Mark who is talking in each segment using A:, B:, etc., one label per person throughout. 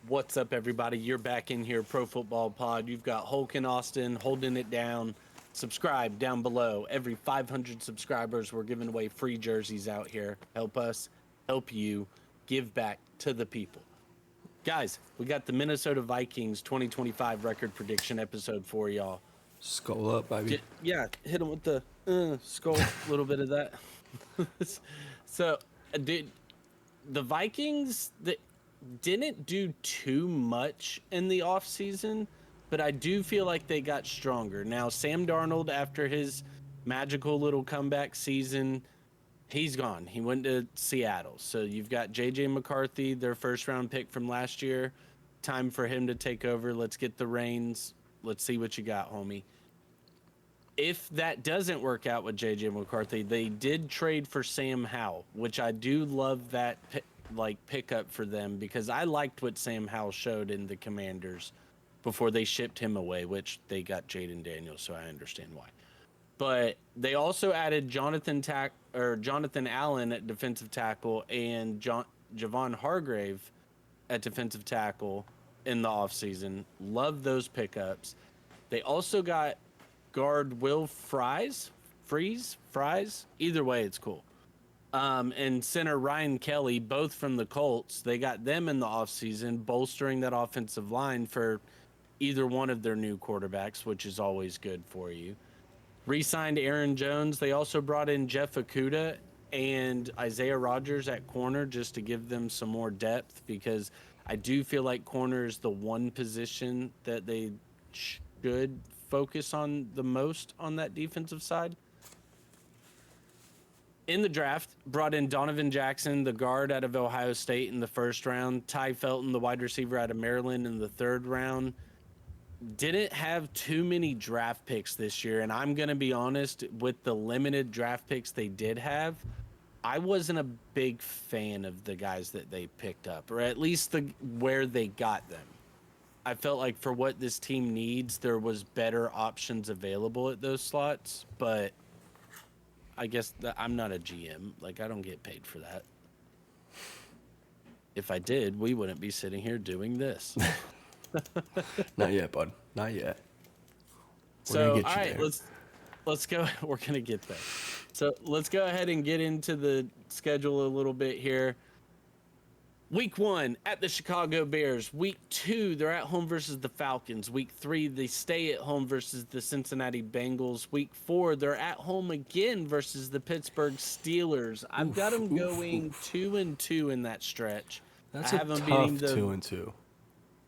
A: What's up, everybody? You're back in here, Pro Football Pod. You've got Hulk and Austin holding it down. Subscribe down below. Every 500 subscribers, we're giving away free jerseys out here. Help us, help you, give back to the people. Guys, we got the Minnesota Vikings 2025 record prediction episode for y'all.
B: Skull up, baby.
A: Hit them with the skull, a little bit of that. So, dude, the Vikings didn't do too much in the offseason, but I do feel like they got stronger. Now, Sam Darnold, after his magical little comeback season, he's gone. He went to Seattle. So you've got J.J. McCarthy, their first-round pick from last year. Time for him to take over. Let's get the reins. Let's see what you got, homie. If that doesn't work out with J.J. McCarthy, they did trade for Sam Howell, which I do love that pickup for them because I liked what Sam Howell showed in the Commanders before they shipped him away, which they got Jaden Daniels, so I understand why. But they also added Jonathan Allen at defensive tackle and Javon Hargrave at defensive tackle in the offseason. Love those pickups. They also got guard Will Fries, either way, it's cool. And center Ryan Kelly, both from the Colts. They got them in the offseason, bolstering that offensive line for either one of their new quarterbacks, which is always good for you. Re-signed Aaron Jones. They also brought in Jeff Okudah and Isaiah Rodgers at corner just to give them some more depth because I do feel like corner is the one position that they should focus on the most on that defensive side. In the draft, brought in Donovan Jackson, the guard out of Ohio State in the first round. Ty Felton, the wide receiver out of Maryland in the third round. Didn't have too many draft picks this year, and I'm going to be honest, with the limited draft picks they did have, I wasn't a big fan of the guys that they picked up, or at least where they got them. I felt like for what this team needs, there was better options available at those slots, but I guess I'm not a GM. Like, I don't get paid for that. If I did, we wouldn't be sitting here doing this.
B: Not yet, bud. Not yet.
A: So, all right, let's go. We're going to get there. So let's go ahead and get into the schedule a little bit here. Week 1 at the Chicago Bears. Week 2, they're at home versus the Falcons. Week 3, they stay at home versus the Cincinnati Bengals. Week 4, they're at home again versus the Pittsburgh Steelers. I've got them going 2-2 in that stretch.
B: That's a tough 2-2.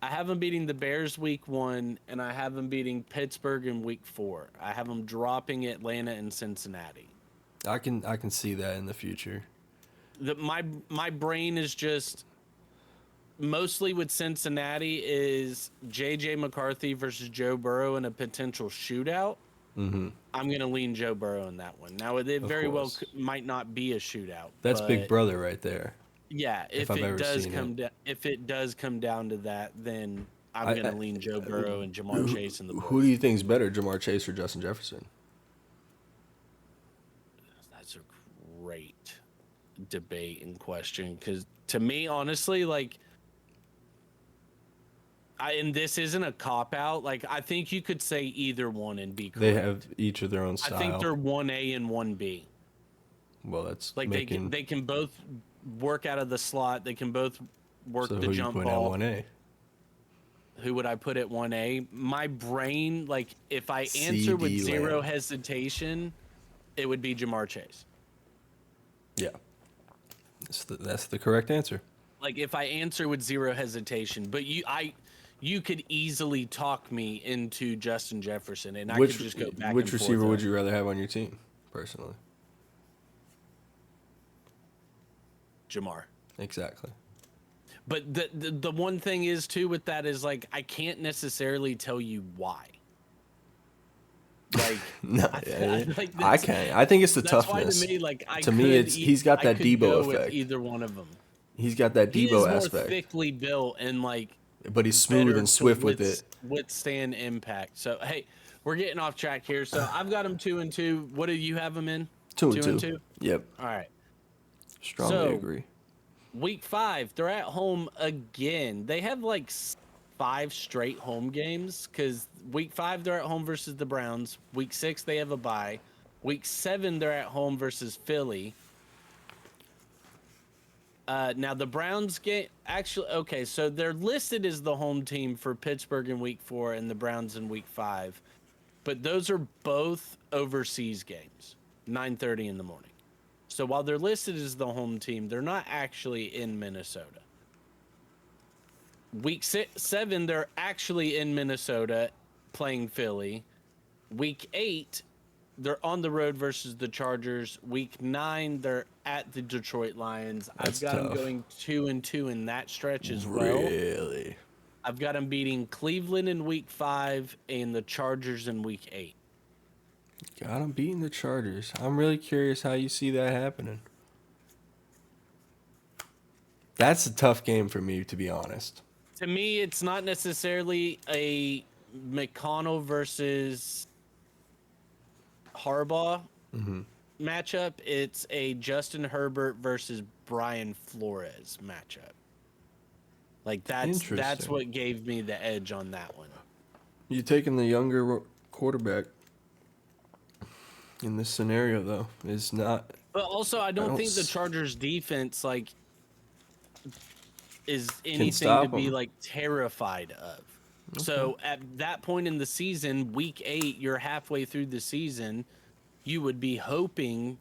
A: I have them beating the Bears week 1, and I have them beating Pittsburgh in week 4. I have them dropping Atlanta and Cincinnati.
B: I can see that in the future.
A: My brain is just mostly with Cincinnati is J.J. McCarthy versus Joe Burrow in a potential shootout.
B: Mm-hmm.
A: I'm going to lean Joe Burrow in that one. Now, it very well might not be a shootout.
B: That's Big Brother right there.
A: Yeah, if it does come down to that, then I'm going to lean Joe Burrow and Jamar Chase in the board.
B: Who do you think is better, Jamar Chase or Justin Jefferson?
A: That's a great debate and question because to me, honestly, and this isn't a cop-out. Like, I think you could say either one and be correct.
B: They have each of their own style.
A: I think they're 1A and 1B.
B: Well, that's
A: like they can both work out of the slot. They can both work the jump ball.
B: At 1A?
A: Who would I put at 1A? My brain, if I answer with zero hesitation, it would be Jamar Chase.
B: Yeah. That's the correct answer.
A: If I answer with zero hesitation, but you could easily talk me into Justin Jefferson, and I could just go back.
B: Which receiver would you rather have on your team, personally?
A: Jamar.
B: Exactly.
A: But the one thing is too with that is I can't necessarily tell you why.
B: No, I can't. I think it's the toughness.
A: To me,
B: he's got that Debo effect.
A: With either one of them.
B: He's got that Debo aspect.
A: He's more thickly built and
B: but he's smooth and swift with it.
A: Withstand impact. So hey, we're getting off track here. So I've got them 2-2. What do you have them in?
B: 2-2. Yep.
A: All right.
B: Strongly agree.
A: Week 5, they're at home again. They have like 5 straight home games because week 5 they're at home versus the Browns. Week 6 they have a bye. Week 7 they're at home versus Philly. Now the Browns game actually okay, so they're listed as the home team for Pittsburgh in week 4 and the Browns in week 5. But those are both overseas games, 9:30 in the morning. So while they're listed as the home team, they're not actually in Minnesota. Week 7, they're actually in Minnesota playing Philly. Week 8, they're on the road versus the Chargers. Week 9, they're at the Detroit Lions.
B: That's
A: I've got
B: tough.
A: them going 2-2 in that stretch as well.
B: Really?
A: I've got them beating Cleveland in week 5 and the Chargers in week 8.
B: Got them beating the Chargers. I'm really curious how you see that happening. That's a tough game for me, to be honest.
A: To me, it's not necessarily a McConnell versus Harbaugh matchup. It's a Justin Herbert versus Brian Flores matchup. Like that's what gave me the edge on that one.
B: You taking the younger quarterback in this scenario, though, is not.
A: But also, I don't think the Chargers defense is anything to be like terrified of. Okay. So at that point in the season, week 8, you're halfway through the season, you would be hoping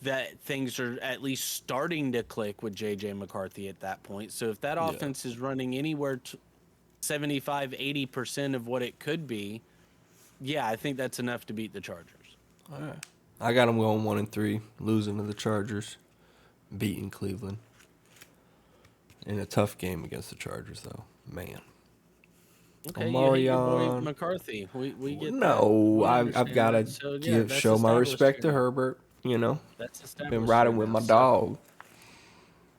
A: that things are at least starting to click with J.J. McCarthy at that point. So if that offense is running anywhere to 75-80% of what it could be, I think that's enough to beat the Chargers.
B: All right. I got them going 1-3, losing to the Chargers, beating Cleveland. In a tough game against the Chargers, though. Man.
A: Okay, you hate your boy McCarthy. We get
B: no,
A: that.
B: I've got to show my respect to Herbert. You know,
A: that's
B: been riding with my dog.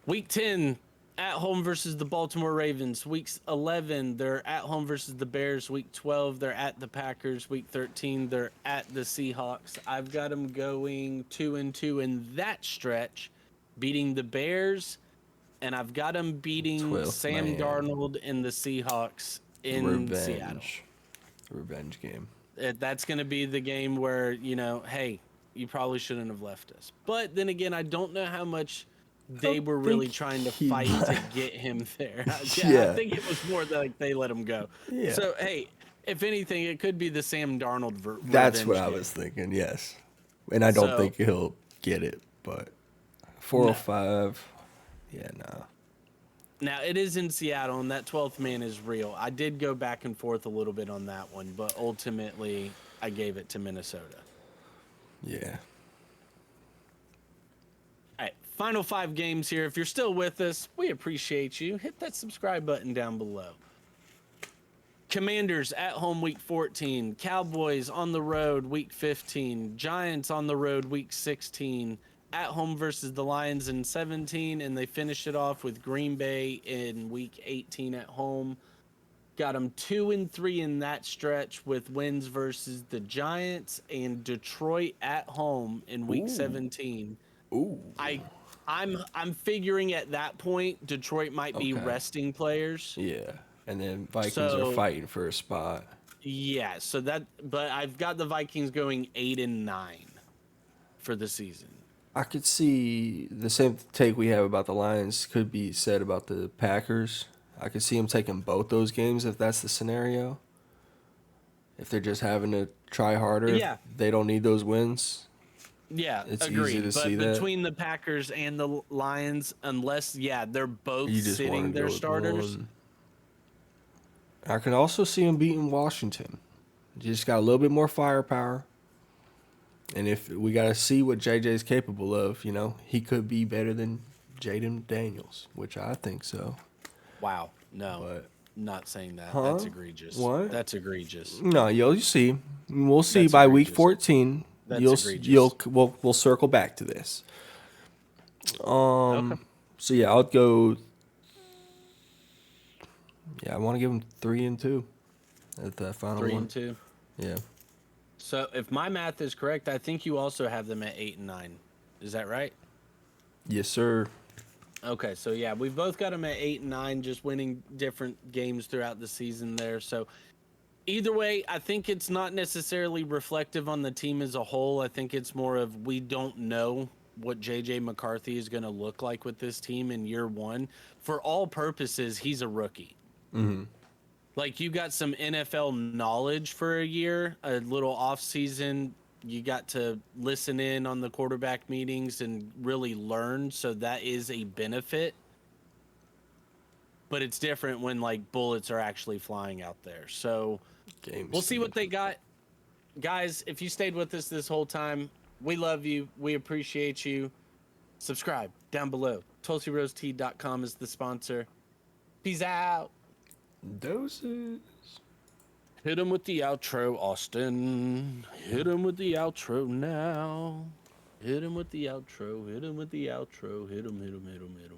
A: Week 10, at home versus the Baltimore Ravens. Week 11, they're at home versus the Bears. Week 12, they're at the Packers. Week 13, they're at the Seahawks. I've got them going 2-2 in that stretch, beating the Bears, and I've got them beating Sam Darnold and the Seahawks in Seattle.
B: Revenge game.
A: That's going to be the game where, hey, you probably shouldn't have left us. But then again, I don't know how much they were really trying to fight to get him there. I think it was more like they let him go. Yeah. So, hey, if anything, it could be the Sam Darnold
B: That's what I was thinking, yes. And I don't think he'll get it, but 405, no.
A: Now, it is in Seattle, and that 12th man is real. I did go back and forth a little bit on that one, but ultimately, I gave it to Minnesota.
B: Yeah.
A: All right, final 5 games here. If you're still with us, we appreciate you. Hit that subscribe button down below. Commanders at home week 14. Cowboys on the road week 15. Giants on the road week 16. At home versus the Lions in 17. And they finished it off with Green Bay in week 18 at home. Got them 2-3 in that stretch with wins versus the Giants and Detroit at home in week 17.
B: Ooh.
A: I'm figuring at that point Detroit might be resting players.
B: Yeah. And then Vikings are fighting for a spot.
A: Yeah, but I've got the Vikings going 8-9 for the season.
B: I could see the same take we have about the Lions could be said about the Packers. I could see them taking both those games if that's the scenario. If they're just having to try harder, if they don't need those wins.
A: Yeah,
B: it's
A: agreed.
B: easy to see that.
A: But between the Packers and the Lions, unless they're both sitting their starters.
B: I could also see them beating Washington. Just got a little bit more firepower. And if we got to see what JJ's capable of, he could be better than Jaden Daniels, which I think so.
A: Wow. No, not saying that.
B: Huh?
A: That's egregious.
B: What?
A: That's egregious.
B: No, you'll see. We'll see by week 14.
A: That's egregious.
B: We'll circle back to this. So I'll go. Yeah, I want to give them 3-2 at that final
A: 3-2.
B: Yeah.
A: So if my math is correct, I think you also have them at 8-9. Is that right?
B: Yes, sir.
A: Okay, so yeah, we've both got them at 8 and 9, just winning different games throughout the season there. So either way, I think it's not necessarily reflective on the team as a whole. I think it's more of we don't know what JJ McCarthy is going to look like with this team in year one. For all purposes, he's a rookie. Like you got some NFL knowledge for a year, a little off season. You got to listen in on the quarterback meetings and really learn. So that is a benefit. But it's different when like bullets are actually flying out there. So
B: Game
A: we'll see what they
B: seven.
A: got. Guys, if you stayed with us this whole time, we love you. We appreciate you. Subscribe down below. TulsiRoseTea.com is the sponsor. Peace out.
B: Doses.
A: Hit him with the outro, Austin. Hit him with the outro now. Hit him with the outro. Hit him with the outro. Hit him, hit him, hit him, hit him.